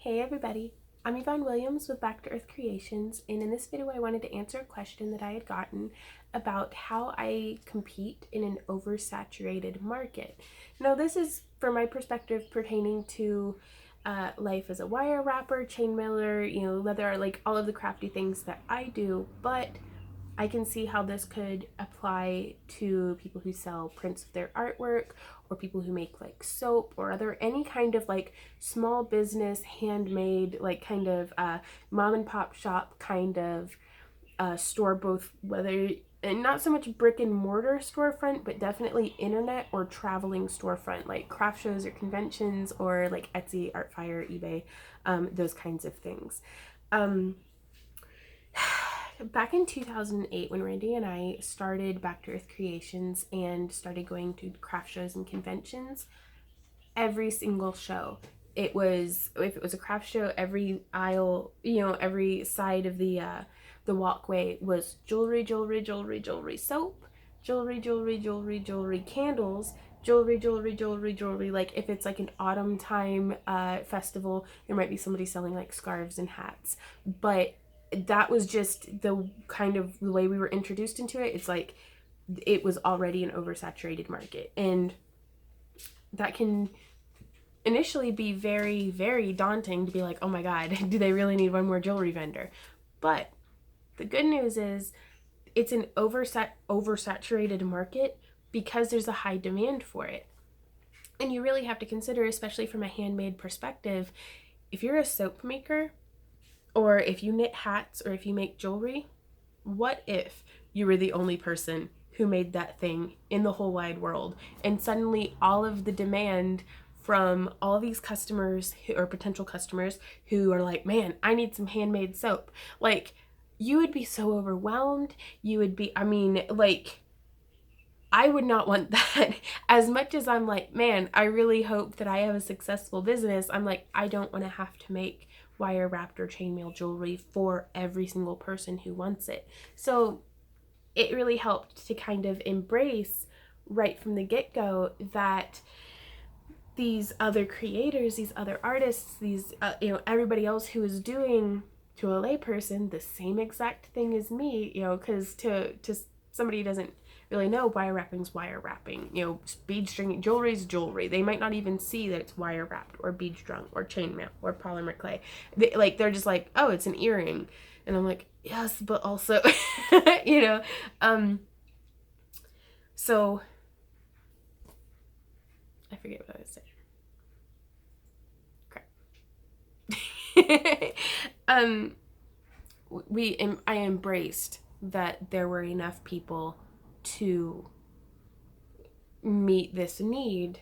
Hey everybody, I'm Yvonne Williams with Back to Earth Creations, and in this video I wanted to answer a question that I had gotten about how I compete in an oversaturated market. Now this is, from my perspective, pertaining to life as a wire wrapper, chainmailer, leather, like all of the crafty things that I do, but I can see how this could apply to people who sell prints of their artwork, or people who make like soap or other any kind of like small business, handmade, like kind of mom and pop shop kind of store, both whether and not so much brick and mortar storefront, but definitely internet or traveling storefront, like craft shows or conventions or like Etsy, Artfire, eBay, those kinds of things. Back in 2008, when Randy and I started Back to Earth Creations and started going to craft shows and conventions, every single show, if it was a craft show, every aisle, every side of the walkway was jewelry, jewelry, jewelry, jewelry, soap, jewelry, jewelry, jewelry, jewelry, candles, jewelry, jewelry, jewelry, jewelry. Like if it's like an autumn time festival, there might be somebody selling like scarves and hats, but that was just the kind of the way we were introduced into it. It's like it was already an oversaturated market, and that can initially be very, very daunting to be like, oh my god, do they really need one more jewelry vendor? But the good news is it's an oversaturated market because there's a high demand for it. And you really have to consider, especially from a handmade perspective, if you're a soap maker, or if you knit hats, or if you make jewelry, what if you were the only person who made that thing in the whole wide world, and suddenly all of the demand from all these customers or potential customers who are like, man, I need some handmade soap. Like, you would be so overwhelmed. You would be, I would not want that. As much as I'm like, man, I really hope that I have a successful business, I'm like, I don't want to have to make wire wrapped or chainmail jewelry for every single person who wants it. So it really helped to kind of embrace right from the get-go that these other creators, these other artists, these everybody else who is doing, to a layperson, the same exact thing as me, because to somebody who doesn't really know, wire wrapping's wire wrapping. Bead string jewelry's jewelry. They might not even see that it's wire wrapped or bead strung or chainmail or polymer clay. They're just like, oh, it's an earring, and I'm like, yes, but also, you know, so I forget what I was saying. Crap. I embraced that there were enough people to meet this need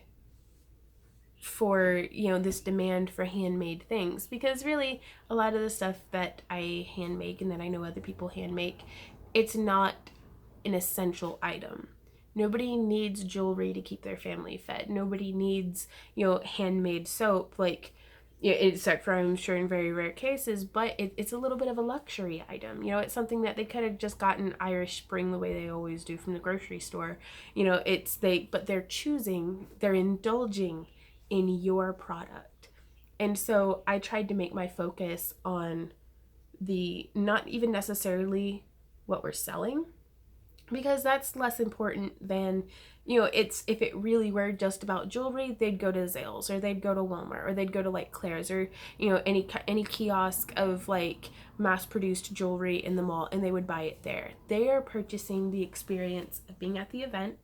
for, this demand for handmade things, because really a lot of the stuff that I hand make and that I know other people hand make, it's not an essential item. Nobody needs jewelry to keep their family fed. Nobody needs, handmade soap. Like, except for, I'm sure, in very rare cases, but it's a little bit of a luxury item. It's something that they could have just gotten Irish Spring the way they always do from the grocery store. But they're indulging in your product. And so I tried to make my focus on the, not even necessarily what we're selling, because that's less important than, it's, if it really were just about jewelry, they'd go to Zales, or they'd go to Walmart, or they'd go to like Claire's, or any kiosk of like mass produced jewelry in the mall, and they would buy it there. They are purchasing the experience of being at the event,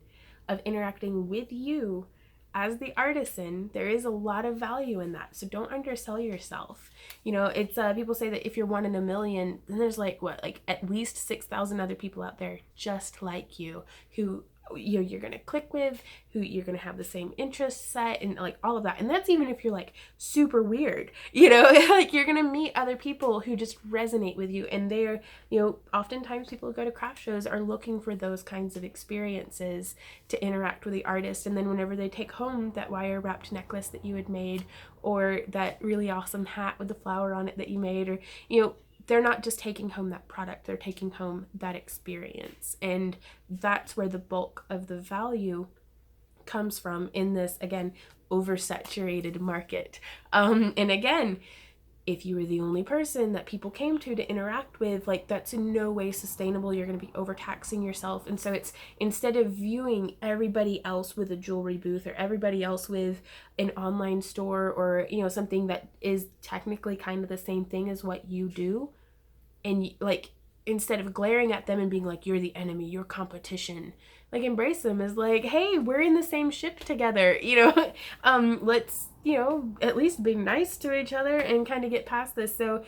of interacting with you as the artisan. There is a lot of value in that, so don't undersell yourself. It's people say that if you're one in a million, then there's like at least 6,000 other people out there just like you, who you're gonna click with, who you're gonna have the same interest set, and like all of that. And that's even if you're like super weird, like you're gonna meet other people who just resonate with you, and they're, oftentimes people who go to craft shows are looking for those kinds of experiences to interact with the artist. And then whenever they take home that wire wrapped necklace that you had made, or that really awesome hat with the flower on it that you made, or they're not just taking home that product, they're taking home that experience. And that's where the bulk of the value comes from in this, again, oversaturated market. And again, if you were the only person that people came to interact with, like, that's in no way sustainable. You're going to be overtaxing yourself. And so it's, instead of viewing everybody else with a jewelry booth or everybody else with an online store or, you know, something that is technically kind of the same thing as what you do, and like, instead of glaring at them and being like, you're the enemy, you're competition, like, embrace them as like, hey, we're in the same ship together, you know. Let's, you know, at least be nice to each other and kind of get past this. So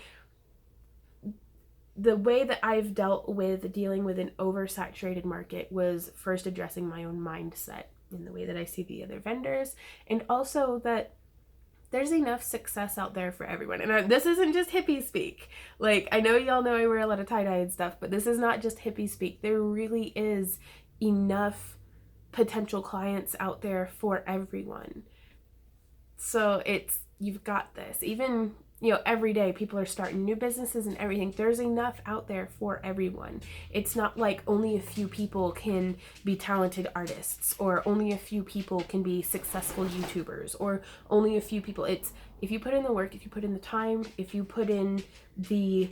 the way that I've dealt with dealing with an oversaturated market was first addressing my own mindset in the way that I see the other vendors, and also that there's enough success out there for everyone. And this isn't just hippie speak. Like, I know y'all know I wear a lot of tie-dye and stuff, but this is not just hippie speak. There really is enough potential clients out there for everyone. So it's, you've got this. Even, you know, every day people are starting new businesses and everything. There's enough out there for everyone. It's not like only a few people can be talented artists, or only a few people can be successful YouTubers, or only a few people. It's, if you put in the work, if you put in the time, if you put in the,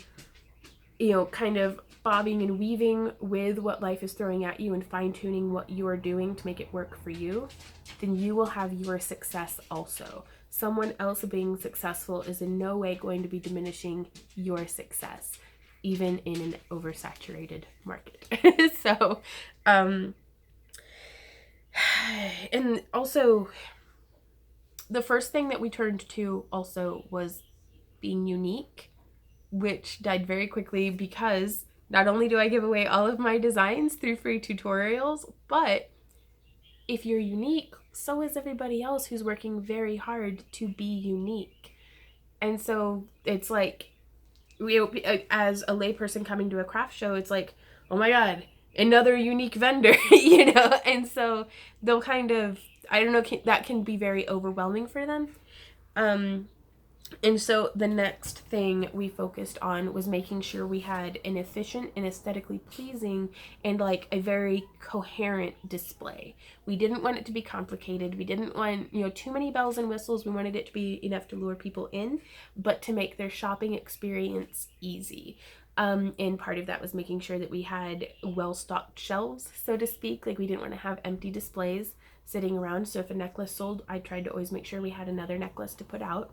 you know, kind of bobbing and weaving with what life is throwing at you and fine-tuning what you are doing to make it work for you, then you will have your success also. Someone else being successful is in no way going to be diminishing your success, even in an oversaturated market. So, and also, the first thing that we turned to also was being unique, which died very quickly because not only do I give away all of my designs through free tutorials, but if you're unique, so is everybody else who's working very hard to be unique. And so it's like, as a layperson coming to a craft show, it's like, oh my God, another unique vendor, you know? And so they'll kind of, I don't know, that can be very overwhelming for them. And so the next thing we focused on was making sure we had an efficient and aesthetically pleasing and like a very coherent display. We didn't want it to be complicated. We didn't want, you know, too many bells and whistles. We wanted it to be enough to lure people in, but to make their shopping experience easy. And part of that was making sure that we had well-stocked shelves, so to speak. Like, we didn't want to have empty displays sitting around. So if a necklace sold, I tried to always make sure we had another necklace to put out.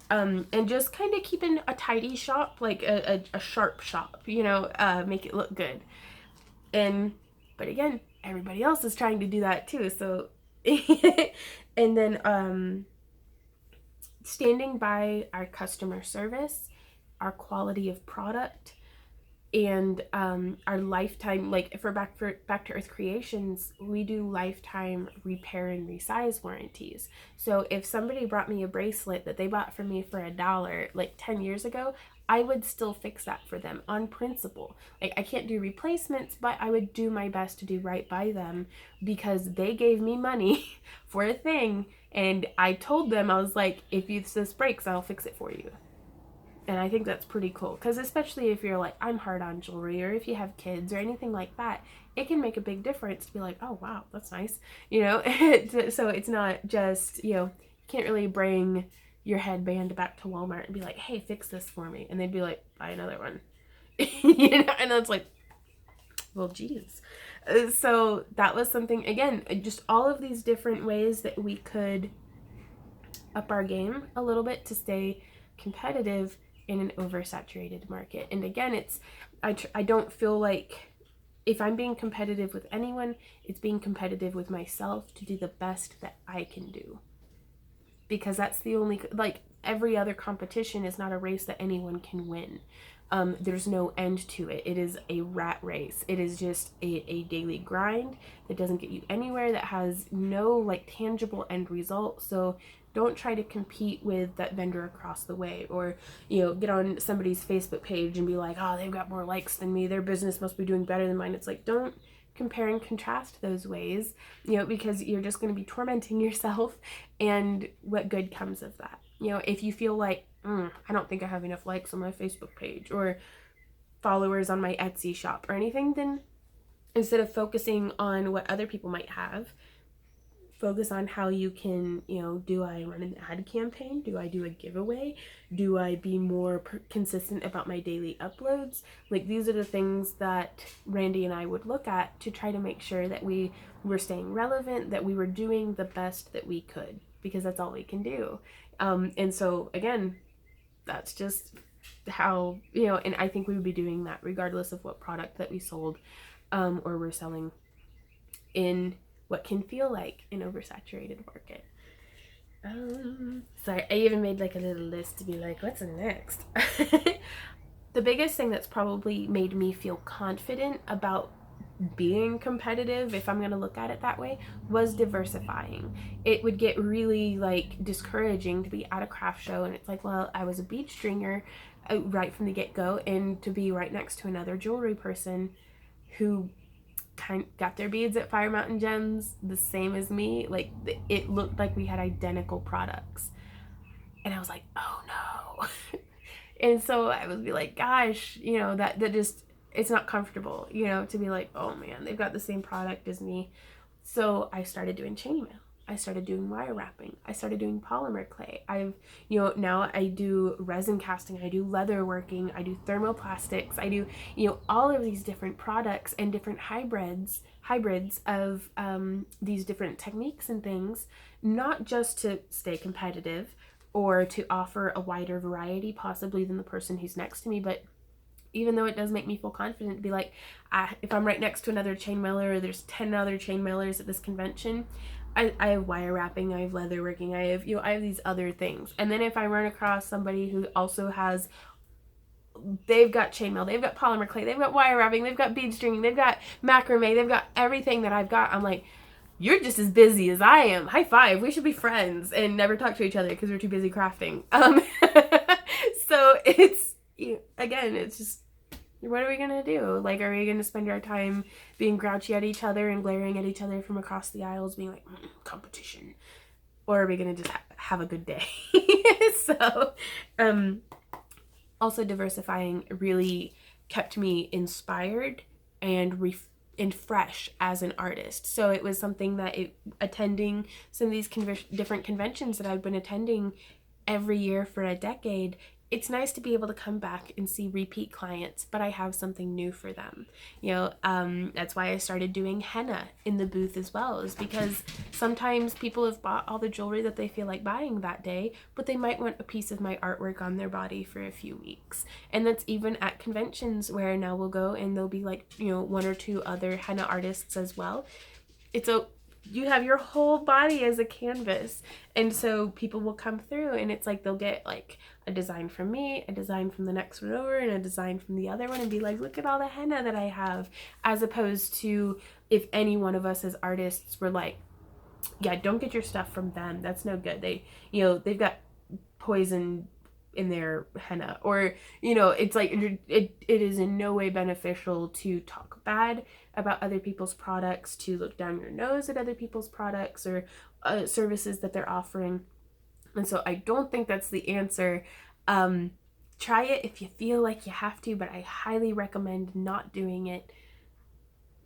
And just kind of keeping a tidy shop, like a sharp shop, you know, make it look good. But again, everybody else is trying to do that too. So, and then standing by our customer service, our quality of product, and our lifetime, like if we're back to Earth Creations, we do lifetime repair and resize warranties. So if somebody brought me a bracelet that they bought from me for $1 like 10 years ago, I would still fix that for them on principle. Like, I can't do replacements, but I would do my best to do right by them because they gave me money for a thing, and I told them, I was like, if this breaks, I'll fix it for you. And I think that's pretty cool, because especially if you're like, I'm hard on jewelry, or if you have kids or anything like that, it can make a big difference to be like, oh wow, that's nice, you know. So it's not just, you know, you can't really bring your headband back to Walmart and be like, hey, fix this for me, and they'd be like, buy another one. You know, and it's like, well, geez. So that was something, again, just all of these different ways that we could up our game a little bit to stay competitive in an oversaturated market. And again, it's, I don't feel like if I'm being competitive with anyone, it's being competitive with myself to do the best that I can do. Because that's the only, like, every other competition is not a race that anyone can win. There's no end to it. It is a rat race. It is just a daily grind that doesn't get you anywhere, that has no like tangible end result. So don't try to compete with that vendor across the way, or, you know, get on somebody's Facebook page and be like, oh, they've got more likes than me, their business must be doing better than mine. It's like, don't compare and contrast those ways, you know, because you're just going to be tormenting yourself, and what good comes of that? You know, if you feel like, I don't think I have enough likes on my Facebook page or followers on my Etsy shop or anything, then instead of focusing on what other people might have, focus on how you can, do I run an ad campaign? Do I do a giveaway? Do I be more consistent about my daily uploads? Like, these are the things that Randy and I would look at to try to make sure that we were staying relevant, that we were doing the best that we could, because that's all we can do. And so again, that's just how, and I think we would be doing that regardless of what product that we sold, or we're selling in what can feel like an oversaturated market. Sorry, I even made like a little list to be like, what's next? The biggest thing that's probably made me feel confident about being competitive, if I'm going to look at it that way, was diversifying. It would get really like discouraging to be at a craft show and it's like, well, I was a bead stringer right from the get-go, and to be right next to another jewelry person who got their beads at Fire Mountain Gems the same as me, like it looked like we had identical products, and I was like, oh no. And so I would be like, gosh, that just, it's not comfortable, to be like, oh man, they've got the same product as me. So I started doing chainmail. I started doing wire wrapping. I started doing polymer clay. Now I do resin casting. I do leather working. I do thermoplastics. I do, all of these different products and different hybrids of these different techniques and things, not just to stay competitive or to offer a wider variety possibly than the person who's next to me, but even though it does make me feel confident to be like, if I'm right next to another chainmailer or there's 10 other chainmailers at this convention, I have wire wrapping, I have leather working, I have these other things. And then if I run across somebody who also has, they've got chainmail, they've got polymer clay, they've got wire wrapping, they've got bead stringing, they've got macrame, they've got everything that I've got, I'm like, you're just as busy as I am. High five. We should be friends and never talk to each other because we're too busy crafting. So it's, again, it's just, what are we going to do? Like, are we going to spend our time being grouchy at each other and glaring at each other from across the aisles being like, competition? Or are we going to just have a good day? So, also diversifying really kept me inspired and fresh as an artist. So it was something that attending some of these different conventions that I've been attending every year for a decade, it's nice to be able to come back and see repeat clients, but I have something new for them. That's why I started doing henna in the booth as well, is because sometimes people have bought all the jewelry that they feel like buying that day, but they might want a piece of my artwork on their body for a few weeks. And that's even at conventions where now we'll go and there'll be like, one or two other henna artists as well. You have your whole body as a canvas, and so people will come through and it's like they'll get like a design from me, a design from the next one over, and a design from the other one, and be like, look at all the henna that I have, as opposed to if any one of us as artists were like, yeah, don't get your stuff from them, that's no good, they've got poison in their henna, or it's like it is in no way beneficial to talk bad about other people's products, to look down your nose at other people's products or services that they're offering. And so I don't think that's the answer. Try it if you feel like you have to, but I highly recommend not doing it.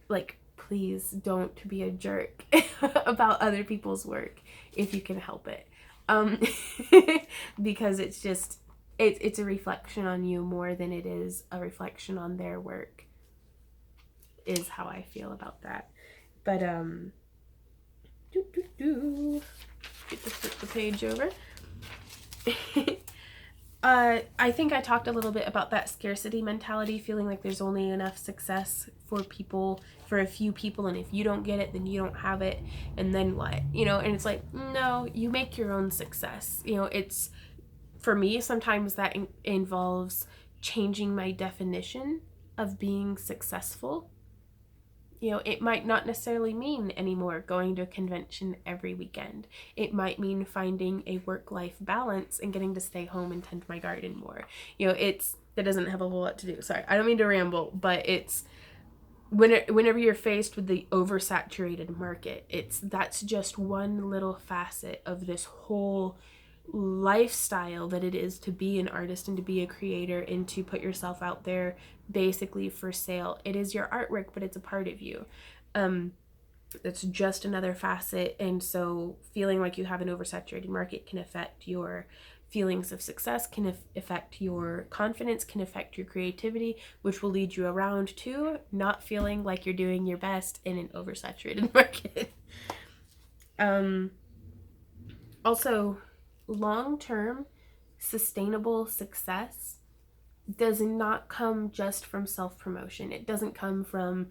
Like, please don't be a jerk about other people's work if you can help it. Because it's just, it's a reflection on you more than it is a reflection on their work, is how I feel about that. But get to flip the page over. I think I talked a little bit about that scarcity mentality, feeling like there's only enough success for a few people, and if you don't get it, then you don't have it, and then what? And it's like, no, you make your own success. It's, for me, sometimes that involves changing my definition of being successful. It might not necessarily mean anymore going to a convention every weekend. It might mean finding a work-life balance and getting to stay home and tend my garden more. That doesn't have a whole lot to do. Sorry, I don't mean to ramble, but it's whenever you're faced with the oversaturated market, that's just one little facet of this whole lifestyle that it is to be an artist and to be a creator and to put yourself out there basically for sale. It is your artwork, but it's a part of you. It's just another facet. And so feeling like you have an oversaturated market can affect your feelings of success, can affect your confidence, can affect your creativity, which will lead you around to not feeling like you're doing your best in an oversaturated market. Also, long-term sustainable success does not come just from self-promotion. It doesn't come from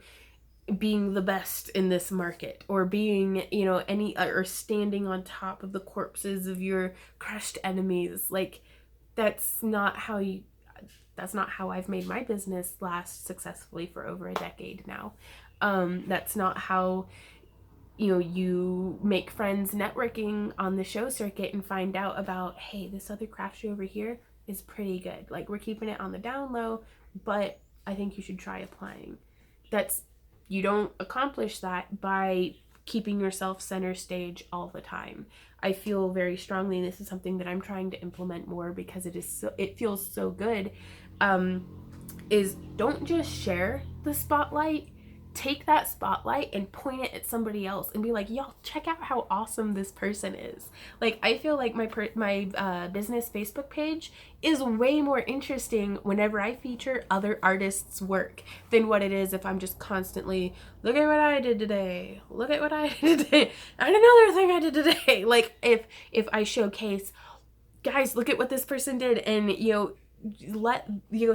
being the best in this market, or being, or standing on top of the corpses of your crushed enemies. Like, that's not how I've made my business last successfully for over a decade now. That's not how you make friends networking on the show circuit and find out about, hey, this other craft show over here is pretty good. Like, we're keeping it on the down low, but I think you should try applying. You don't accomplish that by keeping yourself center stage all the time. I feel very strongly, and this is something that I'm trying to implement more because it feels so good, is don't just share the spotlight. Take that spotlight and point it at somebody else and be like, y'all, check out how awesome this person is. Like, I feel like my business Facebook page is way more interesting whenever I feature other artists' work than what it is if I'm just constantly, look at what I did today, look at what I did today, and another thing I did today. Like, if I showcase, guys, look at what this person did, and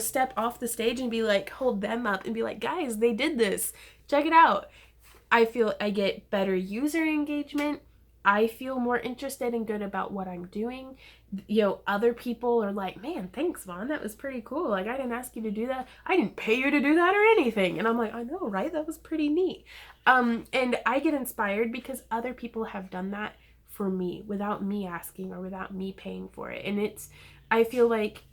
step off the stage and be like, hold them up and be like, guys, they did this, check it out. I feel I get better user engagement. I feel more interested and good about what I'm doing. Other people are like, man, thanks, Vaughn, that was pretty cool. Like, I didn't ask you to do that, I didn't pay you to do that or anything. And I'm like, I know, right? That was pretty neat. And I get inspired because other people have done that for me without me asking or without me paying for it. And I feel like,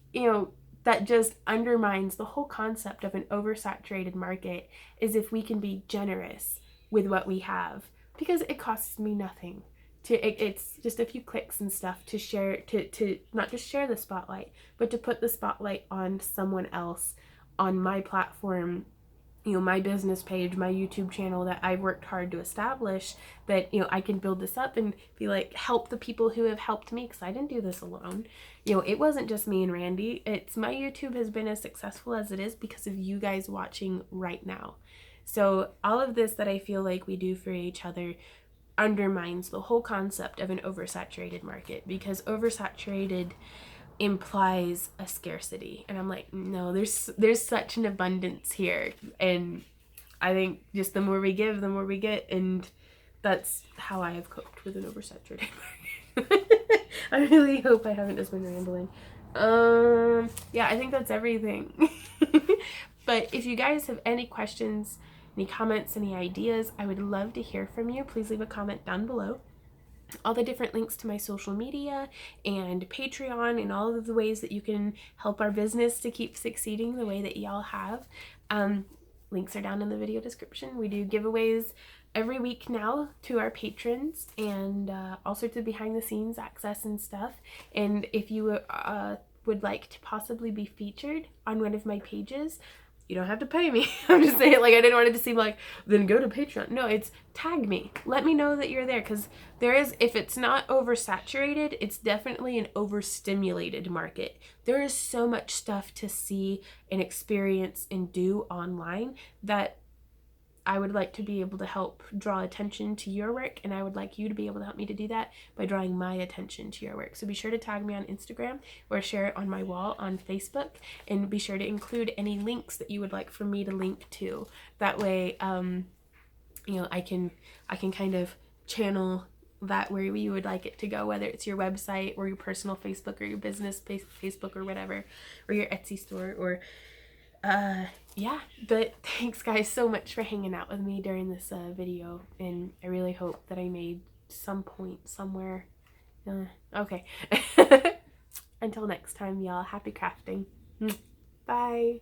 that just undermines the whole concept of an oversaturated market, is if we can be generous with what we have, because it costs me nothing. It's just a few clicks and stuff to share, to not just share the spotlight, but to put the spotlight on someone else on my platform, my business page, my YouTube channel that I've worked hard to establish, that, I can build this up and be like, help the people who have helped me, because I didn't do this alone. It wasn't just me and Randy. My YouTube has been as successful as it is because of you guys watching right now. So all of this that I feel like we do for each other undermines the whole concept of an oversaturated market, because oversaturated implies a scarcity, and I'm like, no, there's such an abundance here, and I think just the more we give, the more we get, and that's how I have coped with an oversaturated market. I really hope I haven't just been rambling. Yeah, I think that's everything. But if you guys have any questions, any comments, any ideas, I would love to hear from you. Please leave a comment down below. All the different links to my social media and Patreon and all of the ways that you can help our business to keep succeeding the way that y'all have. Links are down in the video description. We do giveaways every week now to our patrons, and all sorts of behind the scenes access and stuff. And if you would like to possibly be featured on one of my pages, you don't have to pay me. I'm just saying, like, I didn't want it to seem like, then go to Patreon. No, it's tag me. Let me know that you're there, because if it's not oversaturated, it's definitely an overstimulated market. There is so much stuff to see and experience and do online that I would like to be able to help draw attention to your work, and I would like you to be able to help me to do that by drawing my attention to your work. So be sure to tag me on Instagram or share it on my wall on Facebook, and be sure to include any links that you would like for me to link to. That way, I can kind of channel that where you would like it to go, whether it's your website or your personal Facebook or your business Facebook or whatever, or your Etsy store, or yeah. But thanks guys so much for hanging out with me during this video, and I really hope that I made some point somewhere. Okay. Until next time, y'all, happy crafting. Bye.